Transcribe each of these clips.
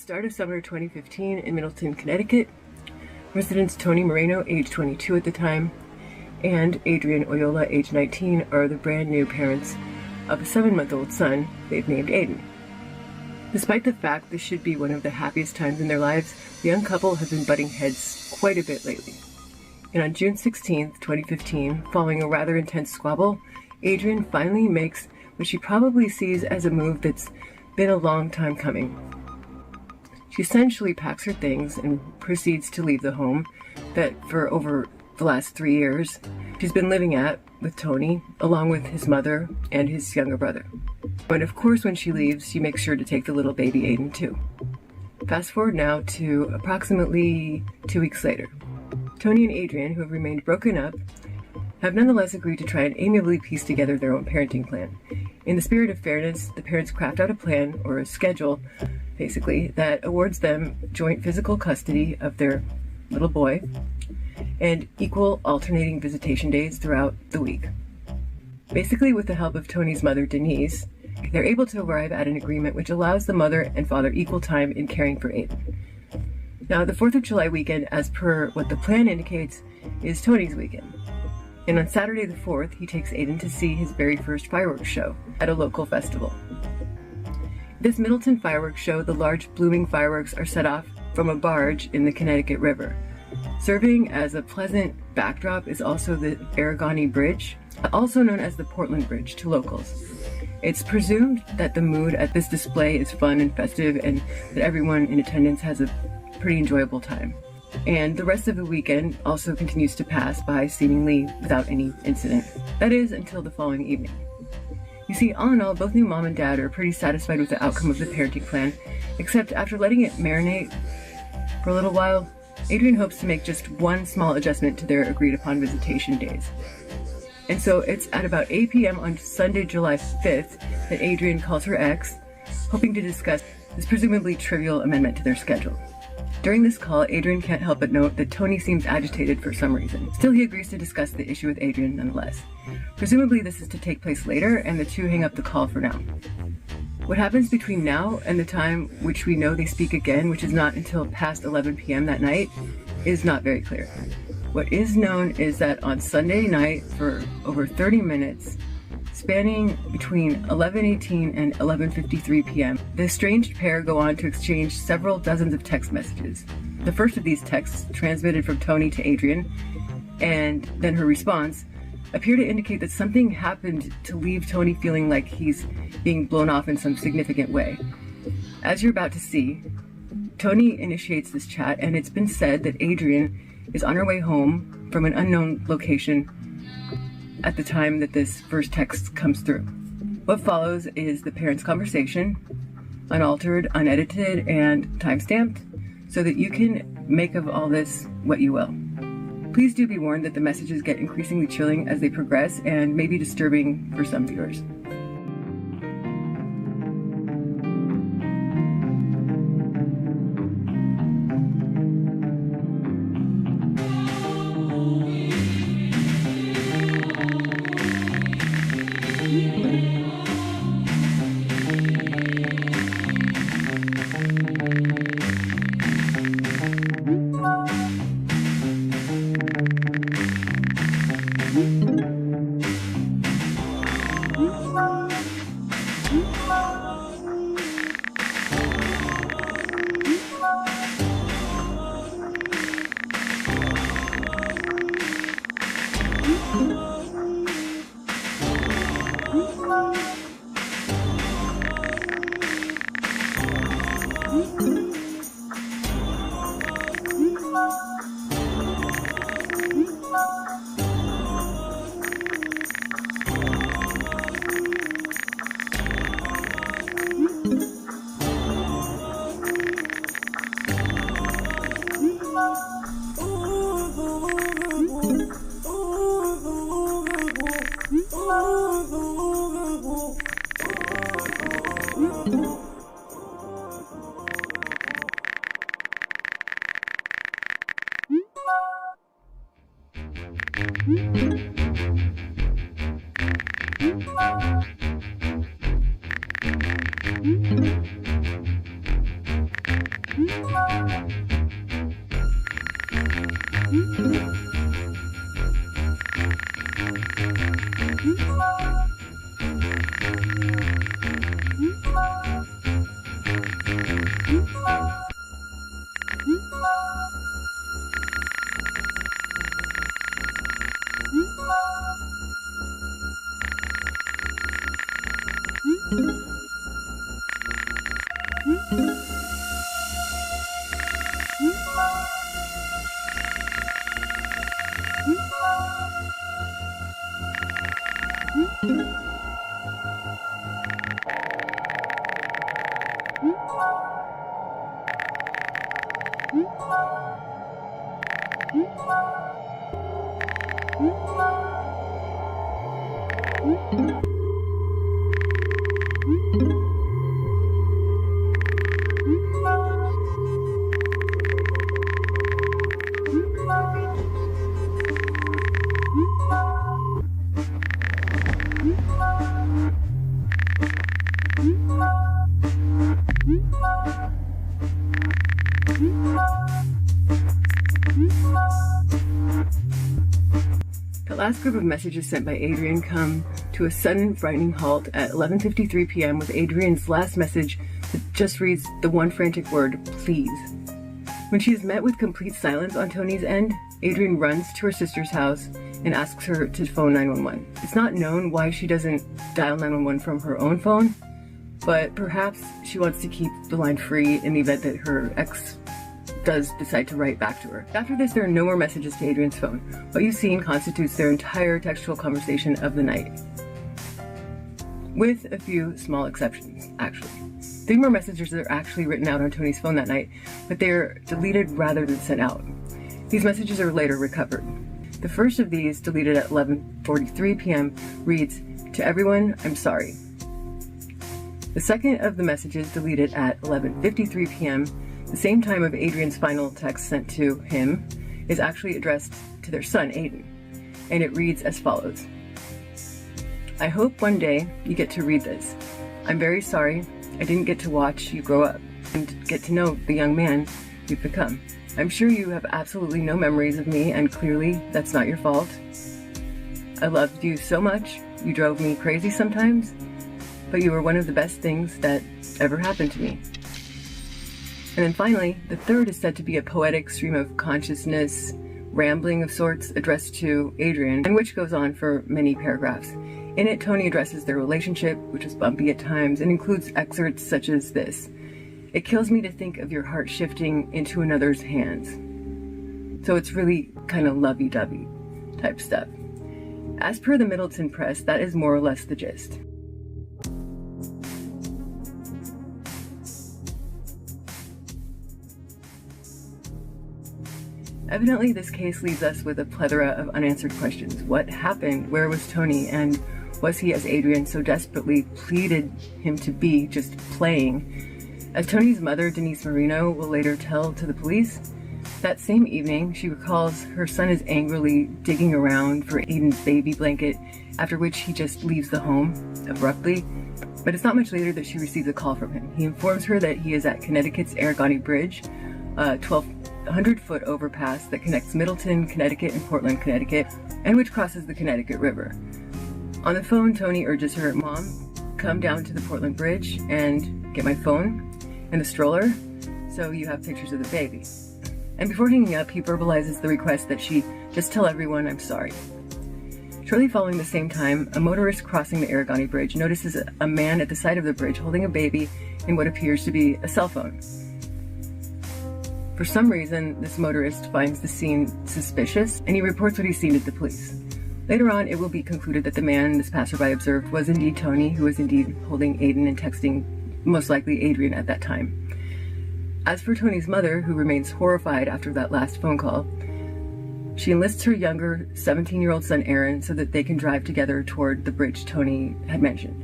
start of summer 2015 in Middleton, Connecticut, residents Tony Moreno, age 22 at the time, and Adrianne Oyola, age 19, are the brand new parents of a 7-month-old son they've named Aiden. Despite the fact this should be one of the happiest times in their lives, the young couple have been butting heads quite a bit lately. And on June 16, 2015, following a rather intense squabble, Adrianne finally makes what she probably sees as a move that's been a long time coming. She essentially packs her things and proceeds to leave the home that for over the last 3 years she's been living at with Tony, along with his mother and his younger brother. And of course, when she leaves, she makes sure to take the little baby Aiden too. Fast forward now to approximately 2 weeks later. Tony and Adrianne, who have remained broken up, have nonetheless agreed to try and amiably piece together their own parenting plan. In the spirit of fairness, the parents craft out a plan, or a schedule, basically, that awards them joint physical custody of their little boy and equal alternating visitation days throughout the week. Basically, with the help of Tony's mother, Denise, they're able to arrive at an agreement which allows the mother and father equal time in caring for Aiden. Now, the 4th of July weekend, as per what the plan indicates, is Tony's weekend. And on Saturday the 4th, he takes Aiden to see his very first fireworks show at a local festival. This Middleton fireworks show, the large blooming fireworks are set off from a barge in the Connecticut River. Serving as a pleasant backdrop is also the Aragoni Bridge, also known as the Portland Bridge to locals. It's presumed that the mood at this display is fun and festive, and that everyone in attendance has a pretty enjoyable time. And the rest of the weekend also continues to pass by seemingly without any incident. That is, until the following evening. You see, all in all, both new mom and dad are pretty satisfied with the outcome of the parenting plan, except after letting it marinate for a little while, Adrianne hopes to make just one small adjustment to their agreed upon visitation days. And so it's at about 8 p.m. on Sunday, July 5th, that Adrianne calls her ex, hoping to discuss this presumably trivial amendment to their schedule. During this call, Adrianne can't help but note that Tony seems agitated for some reason. Still, he agrees to discuss the issue with Adrianne nonetheless. Presumably this is to take place later, and the two hang up the call for now. What happens between now and the time which we know they speak again, which is not until past 11 p.m. that night, is not very clear. What is known is that on Sunday night, for over 30 minutes, spanning between 11:18 and 11:53 p.m., the estranged pair go on to exchange several dozens of text messages. The first of these texts, transmitted from Tony to Adrianne, and then her response, appear to indicate that something happened to leave Tony feeling like he's being blown off in some significant way. As you're about to see, Tony initiates this chat, and it's been said that Adrianne is on her way home from an unknown location at the time that this first text comes through. What follows is the parents' conversation, unaltered, unedited, and timestamped, so that you can make of all this what you will. Please do be warned that the messages get increasingly chilling as they progress and may be disturbing for some viewers. The last group of messages sent by Adrianne come to a sudden, frightening halt at 11:53 p.m. with Adrianne's last message that just reads the one frantic word, please. When she is met with complete silence on Tony's end, Adrianne runs to her sister's house and asks her to phone 911. It's not known why she doesn't dial 911 from her own phone, but perhaps she wants to keep the line free in the event that her ex does decide to write back to her. After this, there are no more messages to Adrianne's phone. What you've seen constitutes their entire textual conversation of the night, with a few small exceptions, actually. 3 more messages are actually written out on Tony's phone that night, but they're deleted rather than sent out. These messages are later recovered. The first of these, deleted at 11:43 p.m., reads, "To everyone, I'm sorry." The second of the messages, deleted at 11:53 p.m., the same time of Adrianne's final text sent to him, is actually addressed to their son, Aiden, and it reads as follows. "I hope one day you get to read this. I'm very sorry I didn't get to watch you grow up and get to know the young man you've become. I'm sure you have absolutely no memories of me, and clearly that's not your fault. I loved you so much, you drove me crazy sometimes, but you were one of the best things that ever happened to me." And then finally, the third is said to be a poetic stream of consciousness, rambling of sorts addressed to Adrianne, and which goes on for many paragraphs. In it, Tony addresses their relationship, which is bumpy at times, and includes excerpts such as this. "It kills me to think of your heart shifting into another's hands." So it's really kind of lovey-dovey type stuff. As per the Middleton Press, that is more or less the gist. Evidently, this case leaves us with a plethora of unanswered questions. What happened? Where was Tony? And was he, as Adrianne so desperately pleaded him to be, just playing? As Tony's mother, Denise Moreno, will later tell to the police, that same evening, she recalls her son is angrily digging around for Aiden's baby blanket, after which he just leaves the home abruptly. But it's not much later that she receives a call from him. He informs her that he is at Connecticut's Arragani Bridge, 1,200-foot overpass that connects Middleton, Connecticut and Portland, Connecticut, and which crosses the Connecticut River. On the phone, Tony urges her, "Mom, come down to the Portland Bridge and get my phone and the stroller so you have pictures of the baby." And before hanging up, he verbalizes the request that she just tell everyone I'm sorry. Shortly following the same time, a motorist crossing the Arragani Bridge notices a man at the side of the bridge holding a baby in what appears to be a cell phone. For some reason, this motorist finds the scene suspicious, and he reports what he's seen to the police. Later on, it will be concluded that the man this passerby observed was indeed Tony, who was indeed holding Aiden and texting, most likely Adrianne at that time. As for Tony's mother, who remains horrified after that last phone call, she enlists her younger 17-year-old son Aaron so that they can drive together toward the bridge Tony had mentioned.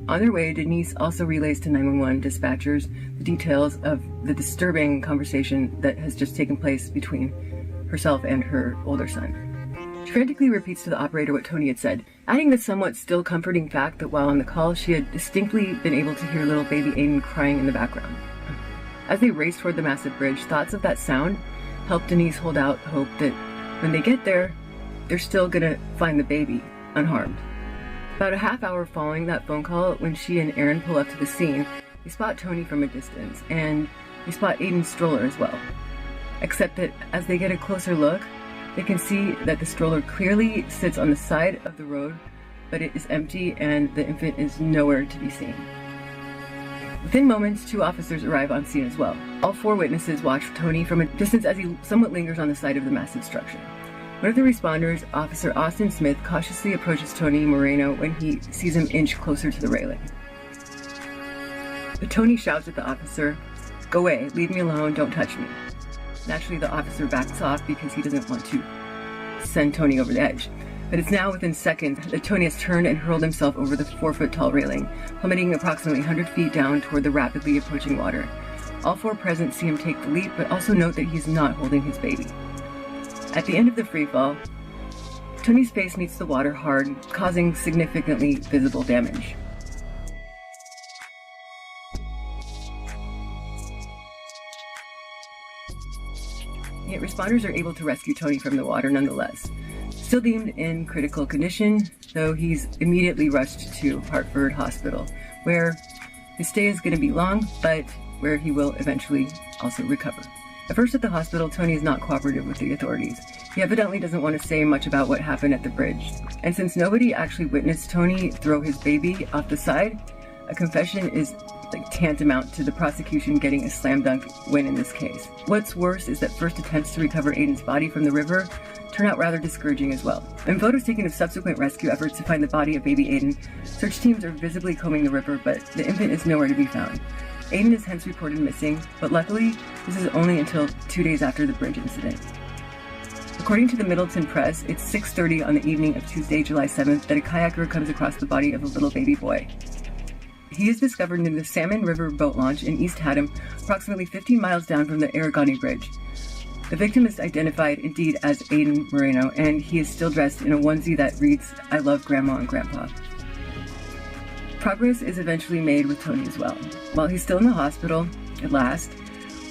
On their way, Denise also relays to 911 dispatchers the details of the disturbing conversation that has just taken place between herself and her older son. She frantically repeats to the operator what Tony had said, adding the somewhat still comforting fact that while on the call, she had distinctly been able to hear little baby Aiden crying in the background. As they race toward the massive bridge, thoughts of that sound help Denise hold out hope that when they get there, they're still gonna find the baby unharmed. About a half hour following that phone call, when she and Aaron pull up to the scene, they spot Tony from a distance, and they spot Aiden's stroller as well. Except that as they get a closer look, they can see that the stroller clearly sits on the side of the road, but it is empty and the infant is nowhere to be seen. Within moments, 2 officers arrive on scene as well. All 4 witnesses watch Tony from a distance as he somewhat lingers on the side of the massive structure. One of the responders, Officer Austin Smith, cautiously approaches Tony Moreno when he sees him inch closer to the railing. But Tony shouts at the officer, "Go away, leave me alone, don't touch me." Naturally, the officer backs off because he doesn't want to send Tony over the edge. But it's now within seconds that Tony has turned and hurled himself over the 4-foot-tall railing, plummeting approximately 100 feet down toward the rapidly approaching water. All 4 present see him take the leap, but also note that he's not holding his baby. At the end of the freefall, Tony's face meets the water hard, causing significantly visible damage. Yet responders are able to rescue Tony from the water nonetheless. Still deemed in critical condition, though he's immediately rushed to Hartford Hospital, where his stay is going to be long, but where he will eventually also recover. At first at the hospital, Tony is not cooperative with the authorities. He evidently doesn't want to say much about what happened at the bridge. And since nobody actually witnessed Tony throw his baby off the side, a confession is tantamount to the prosecution getting a slam dunk win in this case. What's worse is that first attempts to recover Aiden's body from the river turn out rather discouraging as well. In photos taken of subsequent rescue efforts to find the body of baby Aiden, search teams are visibly combing the river, but the infant is nowhere to be found. Aiden is hence reported missing, but luckily, this is only until 2 days after the bridge incident. According to the Middleton Press, it's 6:30 on the evening of Tuesday, July 7th, that a kayaker comes across the body of a little baby boy. He is discovered in the Salmon River boat launch in East Haddam, approximately 15 miles down from the Aragani Bridge. The victim is identified indeed as Aiden Moreno, and he is still dressed in a onesie that reads, "I love Grandma and Grandpa." Progress is eventually made with Tony as well. While he's still in the hospital, at last,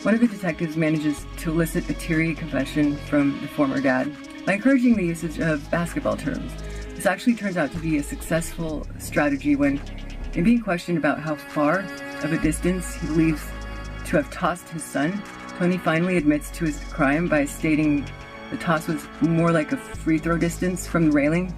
one of the detectives manages to elicit a teary confession from the former dad by encouraging the usage of basketball terms. This actually turns out to be a successful strategy when, in being questioned about how far of a distance he believes to have tossed his son, Tony finally admits to his crime by stating the toss was more like a free throw distance from the railing.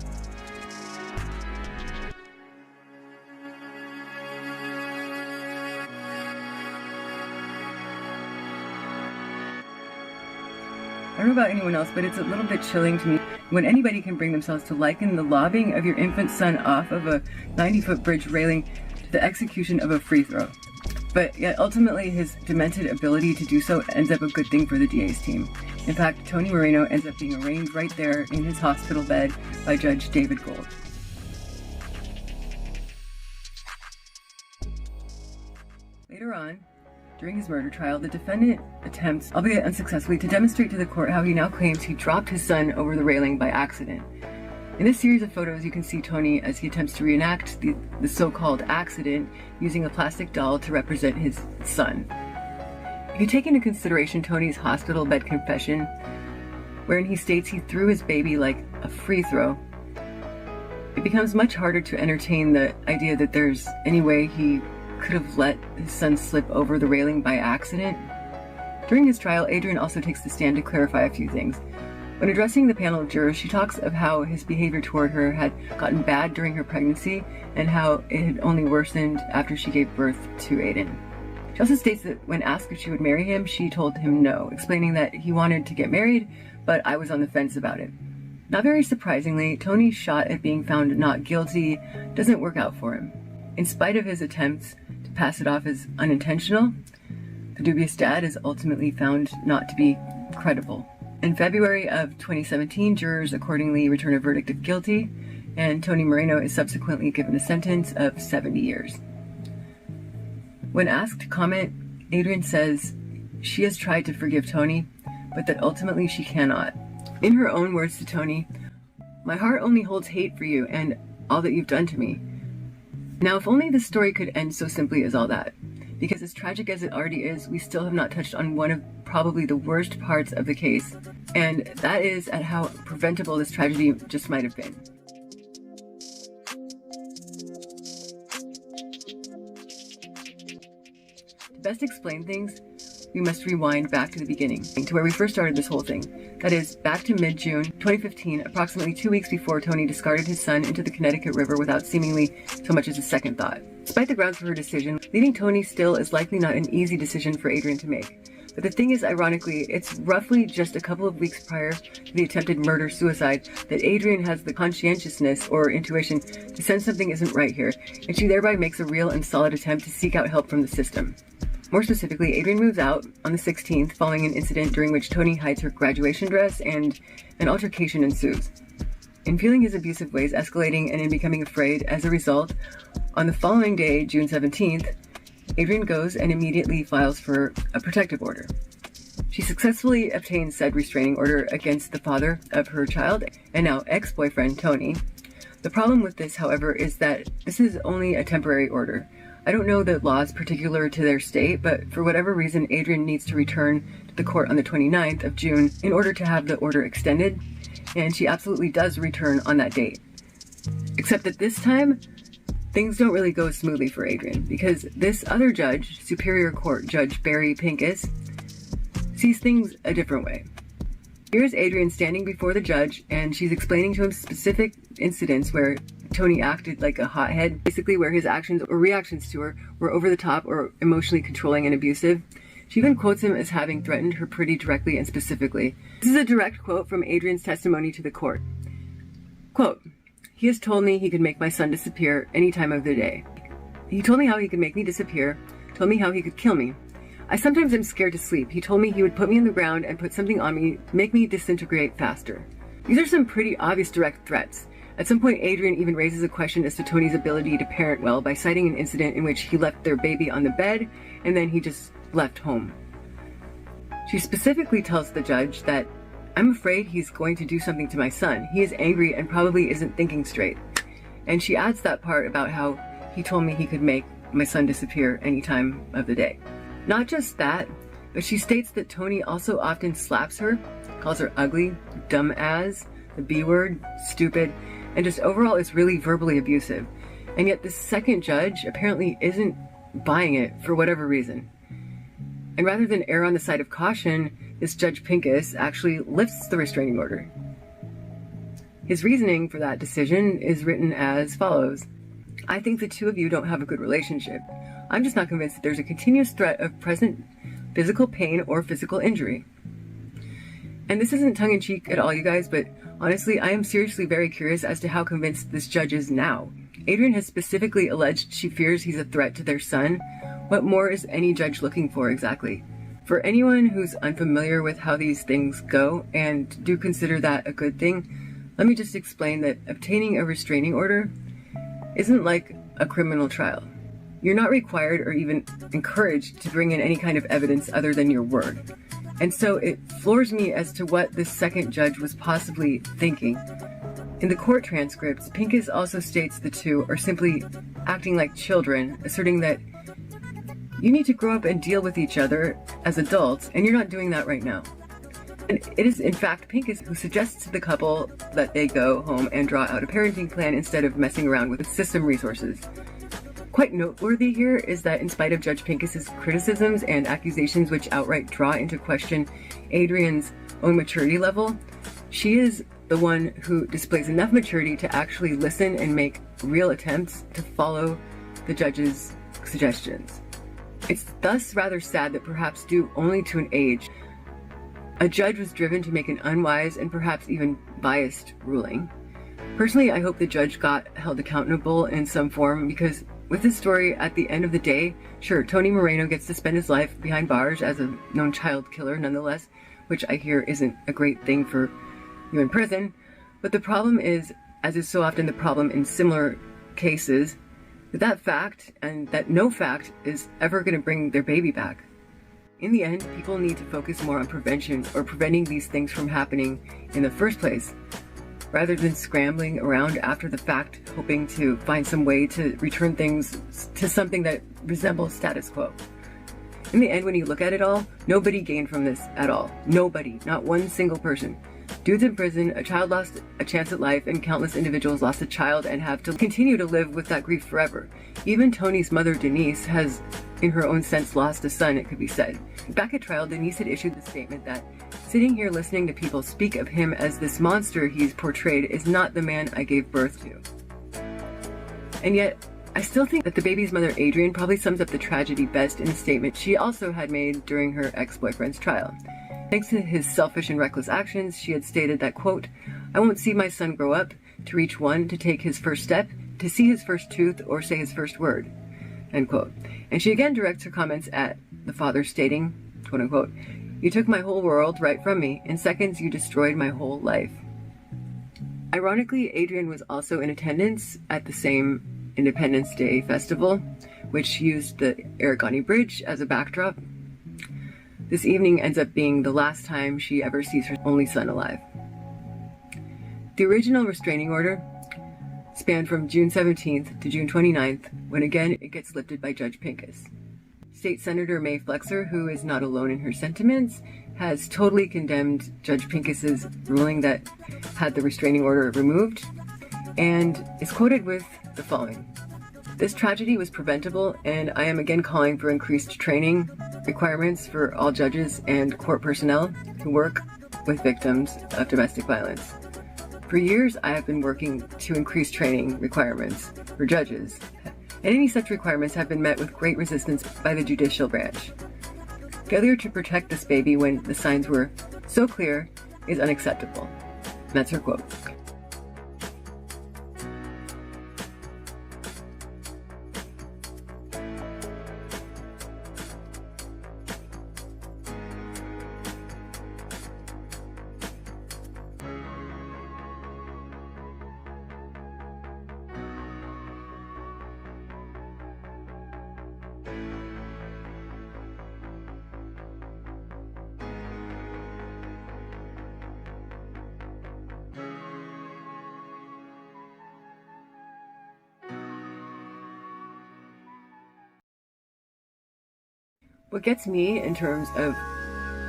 I don't know about anyone else, but it's a little bit chilling to me when anybody can bring themselves to liken the lobbing of your infant son off of a 90-foot bridge railing to the execution of a free throw. But yet ultimately his demented ability to do so ends up a good thing for the DA's team. In fact, Tony Moreno ends up being arraigned right there in his hospital bed by Judge David Gold. Later on, during his murder trial, the defendant attempts, albeit unsuccessfully, to demonstrate to the court how he now claims he dropped his son over the railing by accident. In this series of photos, you can see Tony as he attempts to reenact the so-called accident using a plastic doll to represent his son. If you take into consideration Tony's hospital bed confession, wherein he states he threw his baby like a free throw, it becomes much harder to entertain the idea that there's any way he could have let his son slip over the railing by accident. During his trial, Adrianne also takes the stand to clarify a few things. When addressing the panel of jurors, she talks of how his behavior toward her had gotten bad during her pregnancy and how it had only worsened after she gave birth to Aiden. She also states that when asked if she would marry him, she told him no, explaining that he wanted to get married, but I was on the fence about it. Not very surprisingly, Tony's shot at being found not guilty doesn't work out for him. In spite of his attempts to pass it off as unintentional, the dubious dad is ultimately found not to be credible. In February of 2017, jurors accordingly return a verdict of guilty, and Tony Moreno is subsequently given a sentence of 70 years. When asked to comment, Adrianne says she has tried to forgive Tony, but that ultimately she cannot. In her own words to Tony, "My heart only holds hate for you and all that you've done to me." Now, if only this story could end so simply as all that. Because as tragic as it already is, we still have not touched on one of probably the worst parts of the case, and that is at how preventable this tragedy just might have been. best explain things, we must rewind back to the beginning, to where we first started this whole thing. That is, back to mid-June 2015, approximately 2 weeks before Tony discarded his son into the Connecticut River without seemingly so much as a second thought. Despite the grounds for her decision, leaving Tony still is likely not an easy decision for Adrianne to make. But the thing is, ironically, it's roughly just a couple of weeks prior to the attempted murder-suicide that Adrianne has the conscientiousness or intuition to sense something isn't right here, and she thereby makes a real and solid attempt to seek out help from the system. More specifically, Adrianne moves out on the 16th following an incident during which Tony hides her graduation dress and an altercation ensues. In feeling his abusive ways escalating and in becoming afraid as a result, on the following day, June 17th, Adrianne goes and immediately files for a protective order. She successfully obtains said restraining order against the father of her child and now ex-boyfriend, Tony. The problem with this, however, is that this is only a temporary order. I don't know the laws particular to their state, but for whatever reason, Adrianne needs to return to the court on the 29th of June in order to have the order extended, and she absolutely does return on that date. Except that this time, things don't really go smoothly for Adrianne, because this other judge, Superior Court Judge Barry Pincus, sees things a different way. Here's Adrianne standing before the judge, and she's explaining to him specific incidents where Tony acted like a hothead, basically where his actions or reactions to her were over the top or emotionally controlling and abusive. She even quotes him as having threatened her pretty directly and specifically. This is a direct quote from Adrianne's testimony to the court. Quote, "He has told me he could make my son disappear any time of the day. He told me how he could make me disappear, told me how he could kill me. I sometimes am scared to sleep. He told me he would put me in the ground and put something on me, make me disintegrate faster." These are some pretty obvious direct threats. At some point, Adrianne even raises a question as to Tony's ability to parent well by citing an incident in which he left their baby on the bed and then he just left home. She specifically tells the judge that, "I'm afraid he's going to do something to my son. He is angry and probably isn't thinking straight." And she adds that part about how he told me he could make my son disappear any time of the day. Not just that, but she states that Tony also often slaps her, calls her ugly, dumb as, the B word, stupid, and just overall is really verbally abusive. And yet this second judge apparently isn't buying it for whatever reason. And rather than err on the side of caution, this Judge Pincus actually lifts the restraining order. His reasoning for that decision is written as follows. "I think the two of you don't have a good relationship. I'm just not convinced that there's a continuous threat of present physical pain or physical injury." And this isn't tongue-in-cheek at all, you guys, but honestly, I am seriously very curious as to how convinced this judge is now. Adrianne has specifically alleged she fears he's a threat to their son. What more is any judge looking for exactly? For anyone who's unfamiliar with how these things go and do consider that a good thing, let me just explain that obtaining a restraining order isn't like a criminal trial. You're not required or even encouraged to bring in any kind of evidence other than your word. And so it floors me as to what this second judge was possibly thinking. In the court transcripts, Pincus also states the two are simply acting like children, asserting that you need to grow up and deal with each other as adults, and you're not doing that right now. And it is, in fact, Pincus who suggests to the couple that they go home and draw out a parenting plan instead of messing around with system resources. Quite noteworthy here is that in spite of Judge Pincus's criticisms and accusations which outright draw into question Adrianne's own maturity level, she is the one who displays enough maturity to actually listen and make real attempts to follow the judge's suggestions. It's thus rather sad that perhaps due only to an age, a judge was driven to make an unwise and perhaps even biased ruling. Personally, I hope the judge got held accountable in some form, because with this story, at the end of the day, sure, Tony Moreno gets to spend his life behind bars as a known child killer nonetheless, which I hear isn't a great thing for you in prison. But the problem is, as is so often the problem in similar cases, that fact and that no fact is ever going to bring their baby back. In the end, people need to focus more on prevention or preventing these things from happening in the first place, rather than scrambling around after the fact, hoping to find some way to return things to something that resembles status quo. In the end, when you look at it all, nobody gained from this at all. Nobody, not one single person. Dude's in prison, a child lost a chance at life, and countless individuals lost a child and have to continue to live with that grief forever. Even Tony's mother, Denise, has in her own sense, lost a son, it could be said. Back at trial, Denise had issued the statement that sitting here listening to people speak of him as this monster he's portrayed is not the man I gave birth to. And yet, I still think that the baby's mother, Adrianne, probably sums up the tragedy best in a statement she also had made during her ex-boyfriend's trial. Thanks to his selfish and reckless actions, she had stated that, quote, "I won't see my son grow up, to reach one, to take his first step, to see his first tooth, or say his first word," end quote. And she again directs her comments at the father, stating, quote unquote, "You took my whole world right from me. In seconds, you destroyed my whole life." Ironically, Adrianne was also in attendance at the same Independence Day festival, which used the Aragani Bridge as a backdrop. This evening ends up being the last time she ever sees her only son alive. The original restraining order spanned from June 17th to June 29th, when again it gets lifted by Judge Pincus. State Senator May Flexer, who is not alone in her sentiments, has totally condemned Judge Pincus's ruling that had the restraining order removed, and is quoted with the following: "This tragedy was preventable, and I am again calling for increased training requirements for all judges and court personnel who work with victims of domestic violence. For years, I have been working to increase training requirements for judges, and any such requirements have been met with great resistance by the judicial branch. Failure to protect this baby when the signs were so clear is unacceptable." And that's her quote. What gets me in terms of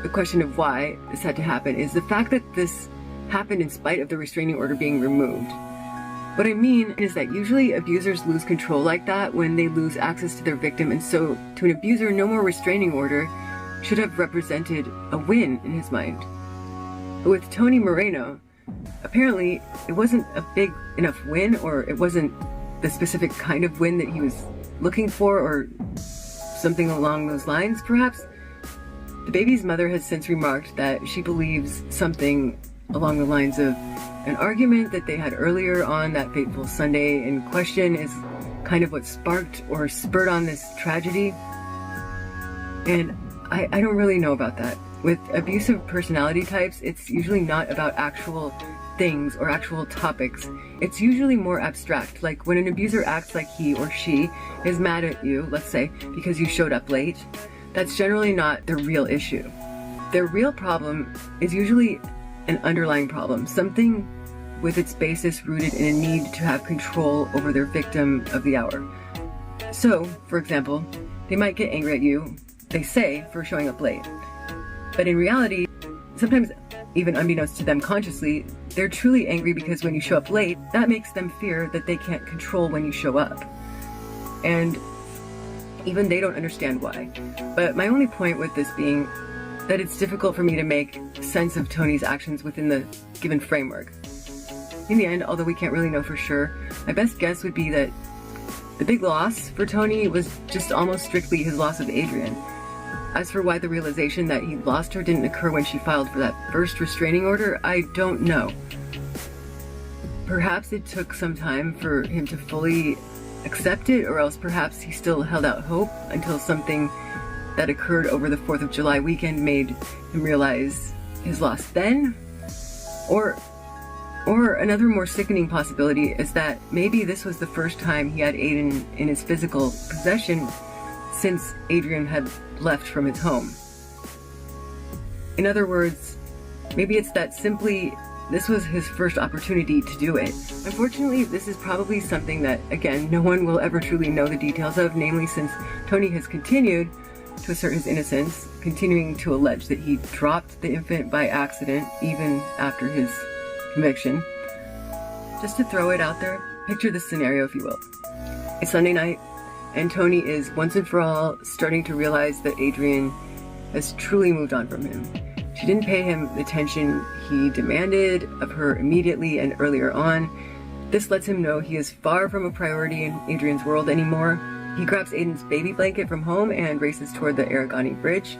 the question of why this had to happen is the fact that this happened in spite of the restraining order being removed. What I mean is that usually abusers lose control like that when they lose access to their victim, and so to an abuser, no more restraining order should have represented a win in his mind. But with Tony Moreno, apparently it wasn't a big enough win, or it wasn't the specific kind of win that he was looking for, or something along those lines, perhaps. The baby's mother has since remarked that she believes something along the lines of an argument that they had earlier on that fateful Sunday in question is kind of what sparked or spurred on this tragedy. And I don't really know about that. With abusive personality types, it's usually not about actual things or actual topics. It's usually more abstract, like when an abuser acts like he or she is mad at you, let's say, because you showed up late. That's generally not their real issue. Their real problem is usually an underlying problem, something with its basis rooted in a need to have control over their victim of the hour. So, for example, they might get angry at you, they say, for showing up late. But in reality, sometimes even unbeknownst to them consciously, they're truly angry because when you show up late, that makes them fear that they can't control when you show up. And even they don't understand why. But my only point with this being that it's difficult for me to make sense of Tony's actions within the given framework. In the end, although we can't really know for sure, my best guess would be that the big loss for Tony was just almost strictly his loss of Adrianne. As for why the realization that he lost her didn't occur when she filed for that first restraining order, I don't know. Perhaps it took some time for him to fully accept it, or else perhaps he still held out hope until something that occurred over the 4th of July weekend made him realize his loss then. Or another more sickening possibility is that maybe this was the first time he had Aiden in his physical possession since Adrianne had left from his home. In other words, maybe it's that simply this was his first opportunity to do it. Unfortunately, this is probably something that, again, no one will ever truly know the details of, namely since Tony has continued to assert his innocence, continuing to allege that he dropped the infant by accident even after his conviction. Just to throw it out there, picture this scenario if you will. It's Sunday night, and Tony is once and for all starting to realize that Adrianne has truly moved on from him. She didn't pay him the attention he demanded of her immediately and earlier on. This lets him know he is far from a priority in Adrianne's world anymore. He grabs Aiden's baby blanket from home and races toward the Aragani Bridge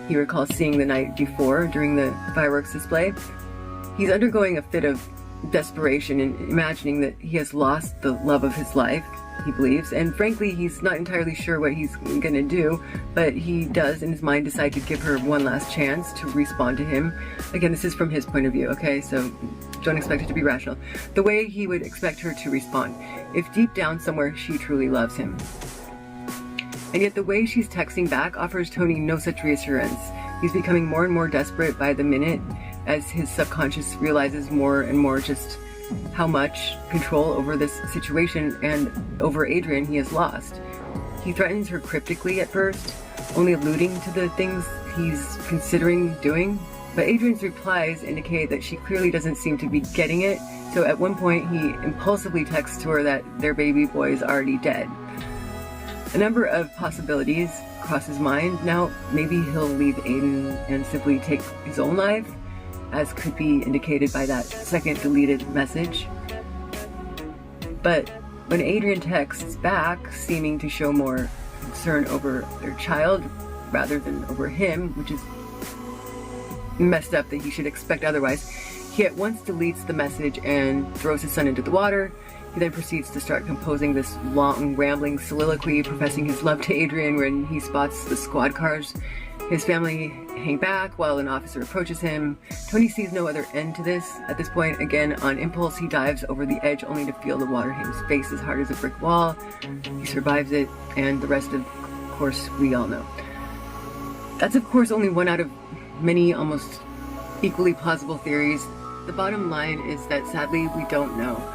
he recalls seeing the night before during the fireworks display. He's undergoing a fit of desperation and imagining that he has lost the love of his life, he believes, and frankly he's not entirely sure what he's gonna do, but he does in his mind decide to give her one last chance to respond to him. Again, this is from his point of view, okay, so don't expect it to be rational. The way he would expect her to respond, if deep down somewhere she truly loves him. And yet the way she's texting back offers Tony no such reassurance. He's becoming more and more desperate by the minute as his subconscious realizes more and more just how much control over this situation and over Adrianne he has lost. He threatens her cryptically at first, only alluding to the things he's considering doing, but Adrianne's replies indicate that she clearly doesn't seem to be getting it, so at one point he impulsively texts to her that their baby boy is already dead. A number of possibilities cross his mind. Now, maybe he'll leave Aiden and simply take his own life, as could be indicated by that second deleted message. But when Adrianne texts back, seeming to show more concern over their child rather than over him, which is messed up that he should expect otherwise, he at once deletes the message and throws his son into the water. He then proceeds to start composing this long, rambling soliloquy, professing his love to Adrianne when he spots the squad cars. His family hang back while an officer approaches him. Tony sees no other end to this. At this point, again, on impulse, he dives over the edge only to feel the water hit his face as hard as a brick wall. He survives it, and the rest of course, we all know. That's of course only one out of many almost equally plausible theories. The bottom line is that sadly, we don't know.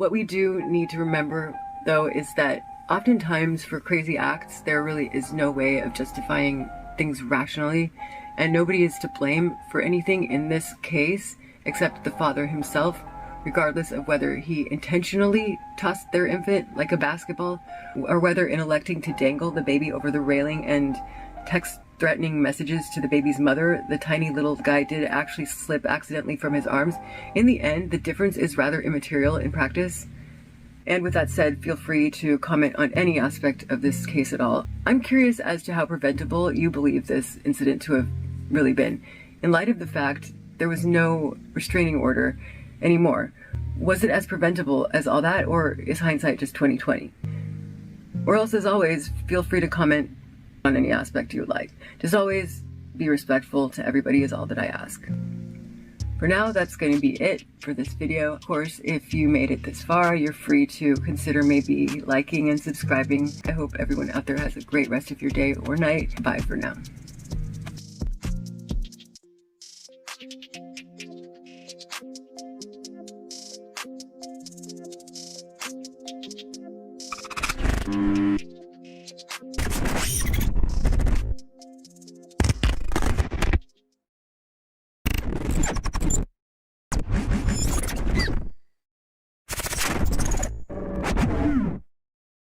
What we do need to remember, though, is that oftentimes for crazy acts, there really is no way of justifying things rationally, and nobody is to blame for anything in this case except the father himself, regardless of whether he intentionally tossed their infant like a basketball, or whether in electing to dangle the baby over the railing and text threatening messages to the baby's mother, the tiny little guy did actually slip accidentally from his arms. In the end, the difference is rather immaterial in practice. And with that said, feel free to comment on any aspect of this case at all. I'm curious as to how preventable you believe this incident to have really been, in light of the fact there was no restraining order anymore. Was it as preventable as all that, or is hindsight just 20/20? Or else, as always, feel free to comment on any aspect you would like. Just always be respectful to everybody is all that I ask. For now, that's going to be it for this video. Of course, if you made it this far, you're free to consider maybe liking and subscribing. I hope everyone out there has a great rest of your day or night. Bye for now.